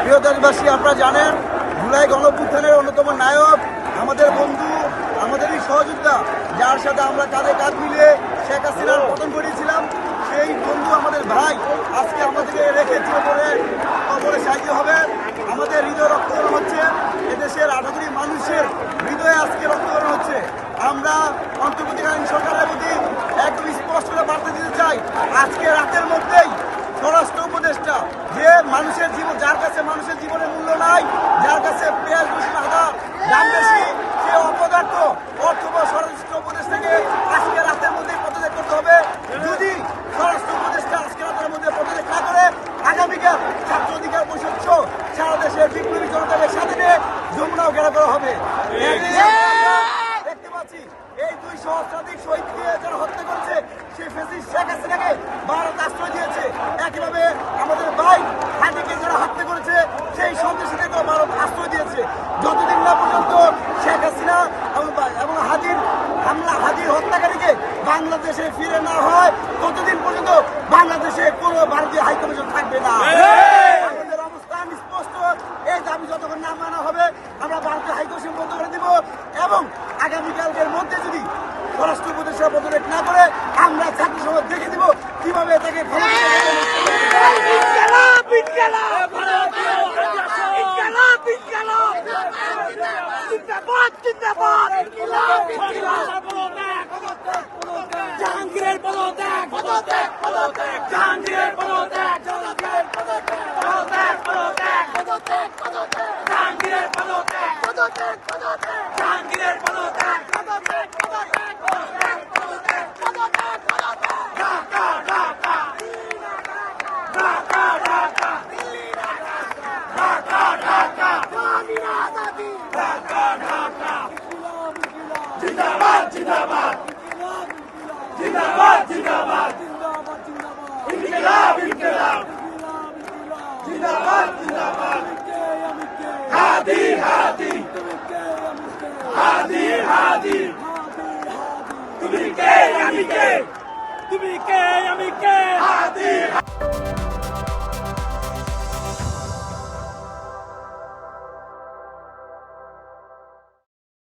প্রিয় দেশবাসী, আপনারা জানেন জুলাই গণঅভ্যুত্থানের অন্যতম নায়ক আমাদের বন্ধু, আমাদেরই সহযোদ্ধা, যার সাথে আমরা কাঁধে কাঁধ মিলিয়ে শেখ হাসিনার পতন ঘটিয়েছিলাম, সেই বন্ধু আমাদের ভাই আজকে আমাদেরকে রেখে কবরে সাহায্য হবে। আমাদের হৃদয় রক্তকরণ হচ্ছে, এদেশের 18 কোটি মানুষের হৃদয়ে আজকে রক্তকরণ হচ্ছে। আমরা অন্তর্বর্তীকালীন সরকারের প্রতি একদম স্পষ্ট করে বার্তা দিতে চাই, আজকে রাতের মধ্যেই স্বরাষ্ট্র উপদেষ্টা, যে মানুষের জীবন, যার কাছে মানুষের জীবনের মূল্য নাই, যার কাছে পেঁয়াজ রসুন আদা দাম বেশি, সে অপদার্থ অথবা স্বরাষ্ট্র উপদেষ্টাকে আজকে রাতের মধ্যে পদত্যাগ করতে হবে। যদি স্বরাষ্ট্র উপদেষ্টা আজকে রাতের মধ্যে পদত্যাগ না করে, আগামীকাল ছাত্র অধিকার পরিষদ সহ সারা দেশের বিপ্লবী জনতাকে সাথে নিয়ে যমুনাও ঘেরা করা হবে। দেখতে পাচ্ছি এই 2 সহস্রাধিক শহীদকে যারা হত্যা করেছে, সেই ফ্যাসিস্ট শেখ হাসিনাকে ভারত আশ্রয় দিয়েছে। একইভাবে আমাদের ভাই হাদিকে যারা হত্যা করেছে, সেই সন্ত্রাসীদেরকে ভারত আশ্রয় দিয়েছে। যতদিন না পর্যন্ত শেখ হাসিনা এবং হাদির হত্যাকারীকে বাংলাদেশে ফিরে না হয়, ততদিন পর্যন্ত বাংলাদেশে কোনো ভারতীয় হাইকমিশন থাকবে না। আমাদের অবস্থান স্পষ্ট, এই দাবি যতক্ষণ না মানা হবে আমরা ভারতীয় হাইকমিশন বন্ধ করে দিব এবং আগামীকালকের মধ্যে যদি স্বরাষ্ট্র উপদেষ্টা পদত্যাগ না করে, আমরা ছাত্র সমাজ দেখে দিব কিভাবে তাকে জাহাঙ্গীরের পদত্যাগ, পদত্যাগ, পদত্যাগ, জাহাঙ্গীরের পদত্যাগ, পদত্যাগ, পদত্যাগ, পদত্যাগ, পদত্যাগ, পদত্যাগ, পদত্যাগ, জাহাঙ্গীরের পদত্যাগ, পদত্যাগ, পদত্যাগ, জাহাঙ্গীরের পদত্যাগ, পদত্যাগ, পদত্যাগ, পদত্যাগ, পদত্যাগ, পদত্যাগ, পদত্যাগ, ঢাকা, ঢাকা, ঢাকা, ঢাকা, ঢাকা, ঢাকা, আজাদি, ঢাকা, ঢাকা, জিন্দাবাদ, জিন্দাবাদ, জিন্দাবাদ, জিন্দাবাদ, ইনকিলাব, ইনকিলাব, জিন্দাবাদ, জিন্দাবাদ, হাদি, হাদি, হাদি, হাদি, তুমি কে আমি কে, তুমি কে আমি কে।